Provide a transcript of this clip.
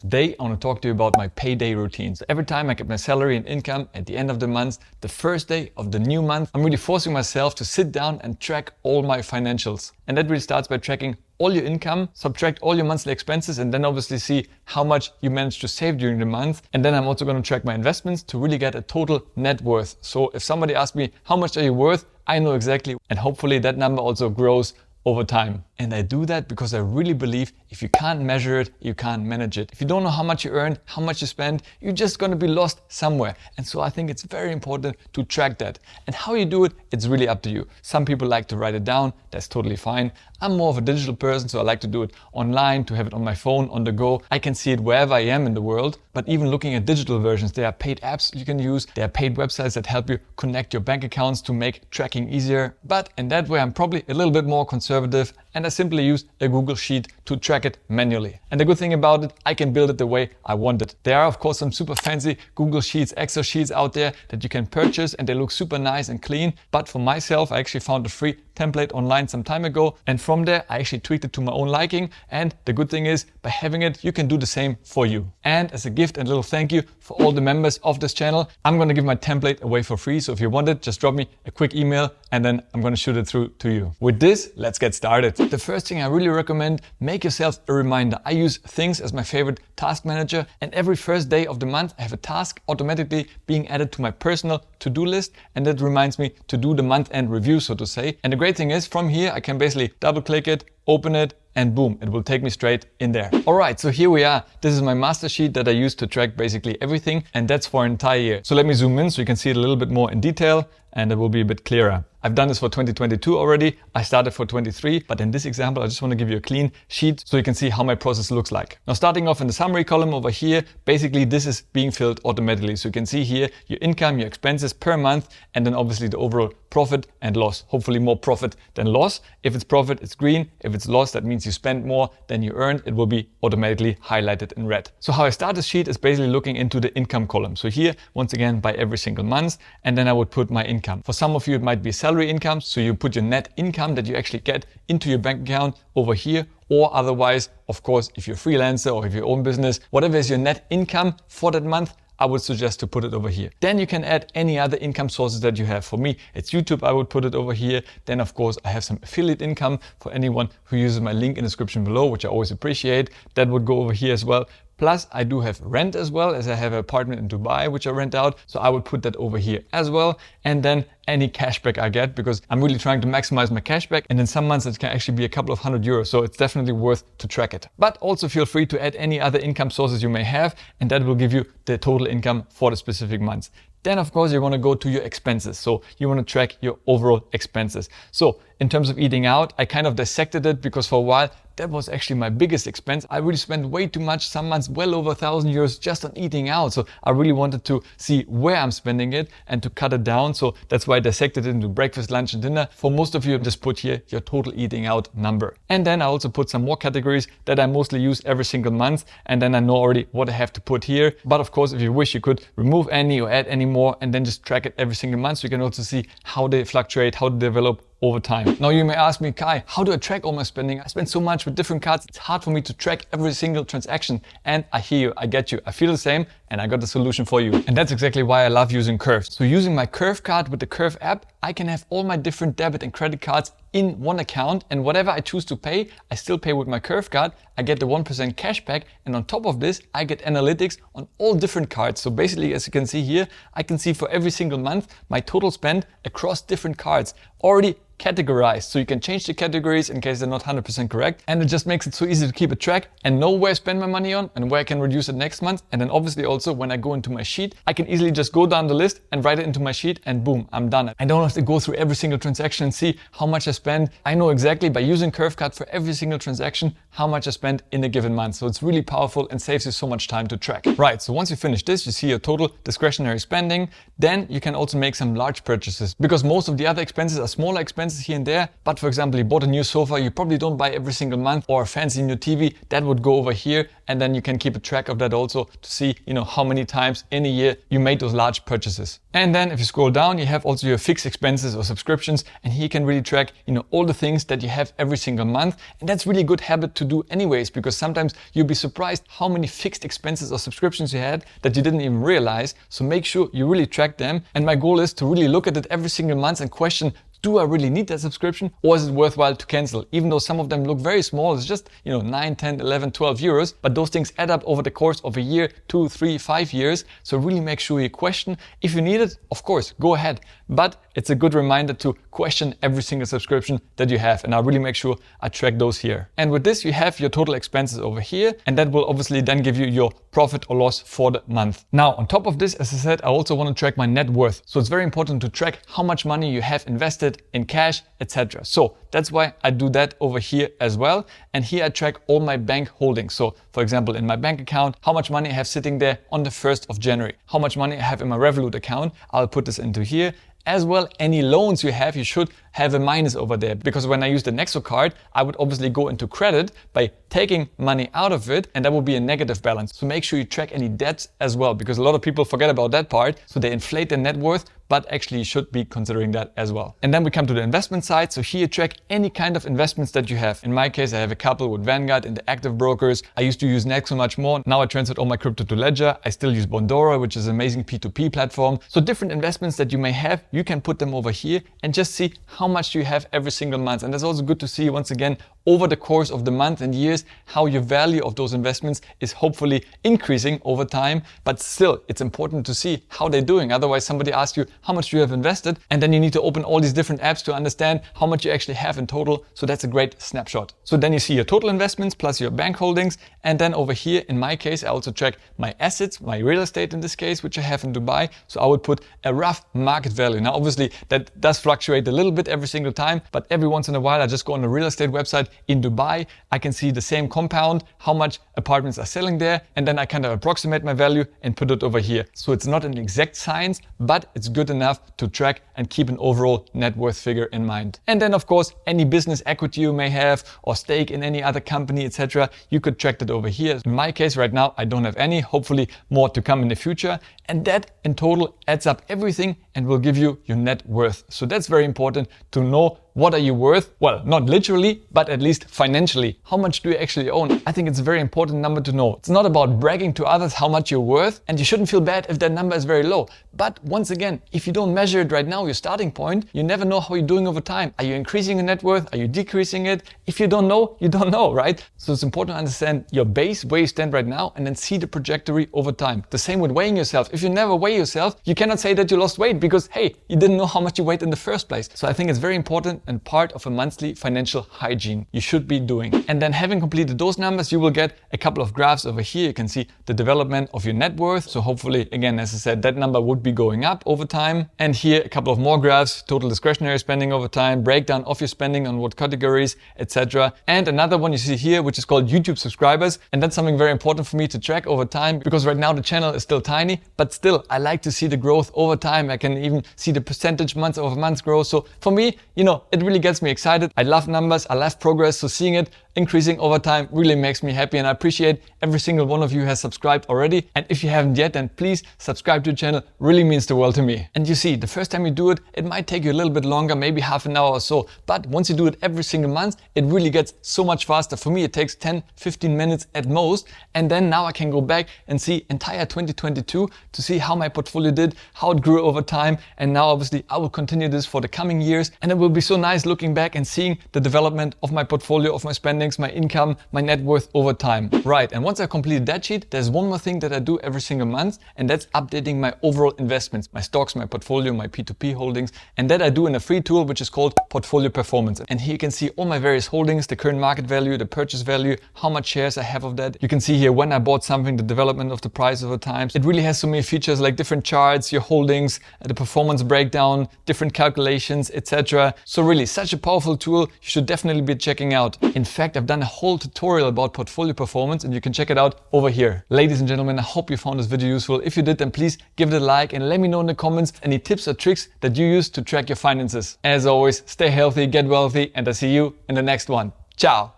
Today, I want to talk to you about my payday routine. So every time I get my salary and income at the end of the month, the first day of the new month, I'm really forcing myself to sit down and track all my financials. And that really starts by tracking all your income, subtract all your monthly expenses, and then obviously see how much you managed to save during the month. And then I'm also going to track my investments to really get a total net worth. So if somebody asks me, how much are you worth? I know exactly. And hopefully that number also grows over time. And I do that because I really believe if you can't measure it, you can't manage it. If you don't know how much you earn, how much you spend, you're just going to be lost somewhere. And so I think it's very important to track that. And how you do it, it's really up to you. Some people like to write it down. That's totally fine. I'm more of a digital person, so I like to do it online, to have it on my phone, on the go. I can see it wherever I am in the world. But even looking at digital versions, there are paid apps you can use. There are paid websites that help you connect your bank accounts to make tracking easier. But in that way, I'm probably a little bit more conservative, and I simply use a Google Sheet to track it manually. And the good thing about it, I can build it the way I want it. There are of course some super fancy Google Sheets, Excel sheets out there that you can purchase, and they look super nice and clean. But for myself, I actually found a free template online some time ago, and from there I actually tweaked it to my own liking. And the good thing is, by having it, you can do the same for you. And as a gift and a little thank you for all the members of this channel, I'm going to give my template away for free. So if you want it, just drop me a quick email and then I'm going to shoot it through to you. With this, let's get started. The first thing I really recommend, make yourself a reminder. I use Things as my favorite task manager, and every first day of the month I have a task automatically being added to my personal to-do list, and that reminds me to do the month-end review, so to say. And the great thing is, from here I can basically double click it, open it, and boom, it will take me straight in there. All right, so here we are. This is my master sheet that I use to track basically everything, and that's for an entire year. So let me zoom in so you can see it a little bit more in detail, and it will be a bit clearer. I've done this for 2022 already. I started for 23, but in this example, I just want to give you a clean sheet so you can see how my process looks like. Now, starting off in the summary column over here, basically this is being filled automatically. So you can see here your income, your expenses per month, and then obviously the overall profit and loss. Hopefully more profit than loss. If it's profit, it's green. If it's loss, that means you spend more than you earned. It will be automatically highlighted in red. So how I start this sheet is basically looking into the income column. So here, once again, by every single month, and then I would put my income. For some of you, it might be salary income. So you put your net income that you actually get into your bank account over here, or otherwise, of course, if you're a freelancer or if you own business, whatever is your net income for that month, I would suggest to put it over here. Then you can add any other income sources that you have. For me, it's YouTube. I would put it over here. Then of course, I have some affiliate income for anyone who uses my link in the description below, which I always appreciate. That would go over here as well. Plus, I do have rent as well, as I have an apartment in Dubai, which I rent out. So I would put that over here as well. And then any cashback I get, because I'm really trying to maximize my cashback. And in some months, it can actually be a couple of €100. So it's definitely worth to track it. But also feel free to add any other income sources you may have, and that will give you the total income for the specific months. Then of course you want to go to your expenses. So you want to track your overall expenses. So in terms of eating out, I kind of dissected it because for a while that was actually my biggest expense. I really spent way too much, some months well over €1,000 just on eating out. So I really wanted to see where I'm spending it and to cut it down. So that's why I dissected it into breakfast, lunch and dinner. For most of you, just put here your total eating out number. And then I also put some more categories that I mostly use every single month. And then I know already what I have to put here. But of course, if you wish, you could remove any or add any more and then just track it every single month. So you can also see how they fluctuate, how they develop over time. Now you may ask me, Kai, how do I track all my spending? I spend so much with different cards. It's hard for me to track every single transaction. And I hear you, I get you. I feel the same, and I got the solution for you. And that's exactly why I love using Curve. So using my Curve card with the Curve app, I can have all my different debit and credit cards in one account, and whatever I choose to pay, I still pay with my Curve card. I get the 1% cash back, and on top of this, I get analytics on all different cards. So basically, as you can see here, I can see for every single month my total spend across different cards already categorized. So you can change the categories in case they're not 100% correct. And it just makes it so easy to keep a track and know where I spend my money on and where I can reduce it next month. And then obviously also when I go into my sheet, I can easily just go down the list and write it into my sheet and boom, I'm done. I don't have to go through every single transaction and see how much I spend. I know exactly by using Curve Card for every single transaction how much I spend in a given month. So it's really powerful and saves you so much time to track. Right, so once you finish this, you see your total discretionary spending. Then you can also make some large purchases because most of the other expenses are smaller expenses expenses here and there. But for example, you bought a new sofa, you probably don't buy every single month, or a fancy new TV, that would go over here. And then you can keep a track of that also to see, how many times in a year you made those large purchases. And then if you scroll down, you have also your fixed expenses or subscriptions. And here you can really track, all the things that you have every single month. And that's really a good habit to do anyways, because sometimes you'll be surprised how many fixed expenses or subscriptions you had that you didn't even realize. So make sure you really track them. And my goal is to really look at it every single month and question, do I really need that subscription, or is it worthwhile to cancel? Even though some of them look very small, it's just 9, 10, 11, 12 euros, but those things add up over the course of a year, 2, 3, 5 years. So really make sure you question. If you need it, of course, go ahead. But it's a good reminder to question every single subscription that you have. And I'll really make sure I track those here. And with this, you have your total expenses over here. And that will obviously then give you your profit or loss for the month. Now, on top of this, as I said, I also want to track my net worth. So it's very important to track how much money you have invested in cash, etc. So that's why I do that over here as well. And here I track all my bank holdings. So for example, in my bank account, how much money I have sitting there on the 1st of January, how much money I have in my Revolut account. I'll put this into here. As well, any loans you have, you should have a minus over there, because when I use the Nexo card, I would obviously go into credit by taking money out of it, and that will be a negative balance. So make sure you track any debts as well, because a lot of people forget about that part. So they inflate their net worth, but actually you should be considering that as well. And then we come to the investment side. So here you track any kind of investments that you have. In my case, I have a couple with Vanguard in the active brokers. I used to use Nexo much more. Now I transferred all my crypto to Ledger. I still use Bondora, which is an amazing P2P platform. So different investments that you may have, you can put them over here and just see how much you have every single month. And that's also good to see, once again, over the course of the month and years, how your value of those investments is hopefully increasing over time. But still, it's important to see how they're doing. Otherwise, somebody asks you how much you have invested, and then you need to open all these different apps to understand how much you actually have in total. So that's a great snapshot. So then you see your total investments plus your bank holdings. And then over here, in my case, I also track my assets, my real estate in this case, which I have in Dubai. So I would put a rough market value. Now, obviously, that does fluctuate a little bit every single time, but every once in a while, I just go on a real estate website in Dubai. I can see the same compound, how much apartments are selling there, and then I kind of approximate my value and put it over here. So it's not an exact science, but it's good enough to track and keep an overall net worth figure in mind. And then of course, any business equity you may have or stake in any other company, etc., you could track that over here. In my case right now, I don't have any, hopefully more to come in the future. And that in total adds up everything and will give you your net worth. So that's very important to know. What are you worth? Well, not literally, but at least financially. How much do you actually own? I think it's a very important number to know. It's not about bragging to others how much you're worth, and you shouldn't feel bad if that number is very low. But once again, if you don't measure it right now, your starting point, you never know how you're doing over time. Are you increasing your net worth? Are you decreasing it? If you don't know, you don't know, right? So it's important to understand your base, where you stand right now, and then see the trajectory over time. The same with weighing yourself. If you never weigh yourself, you cannot say that you lost weight because, hey, you didn't know how much you weighed in the first place. So I think it's very important and part of a monthly financial hygiene you should be doing. And then having completed those numbers, you will get a couple of graphs over here. You can see the development of your net worth. So hopefully, again, as I said, that number would be going up over time. And here a couple of more graphs, total discretionary spending over time, breakdown of your spending on what categories, etc. And another one you see here, which is called YouTube subscribers. And that's something very important for me to track over time, because right now the channel is still tiny, but still I like to see the growth over time. I can even see the percentage month over month growth. So for me, it really gets me excited. I love numbers, I love progress. So seeing it increasing over time really makes me happy, and I appreciate every single one of you who has subscribed already. And if you haven't yet, then please subscribe to the channel. Really means the world to me. And you see, the first time you do it, it might take you a little bit longer, maybe half an hour or so. But once you do it every single month, it really gets so much faster. For me, it takes 10-15 minutes at most. And then now I can go back and see entire 2022 to see how my portfolio did, how it grew over time. And now obviously I will continue this for the coming years. And it will be so nice looking back and seeing the development of my portfolio, of my spendings, my income, my net worth over time. Right, and once I completed that sheet, there's one more thing that I do every single month, and that's updating my overall investments, my stocks, my portfolio, my P2P holdings. And that I do in a free tool, which is called Portfolio Performance. And here you can see all my various holdings, the current market value, the purchase value, how much shares I have of that. You can see here when I bought something, the development of the price over time. It really has so many features like different charts, your holdings, the performance breakdown, different calculations, etc. So really, such a powerful tool, you should definitely be checking out. In fact, I've done a whole tutorial about portfolio performance and you can check it out over here. Ladies and gentlemen, I hope you found this video useful. If you did, then please give it a like and let me know in the comments any tips or tricks that you use to track your finances. As always, stay healthy, get wealthy, and I'll see you in the next one. Ciao!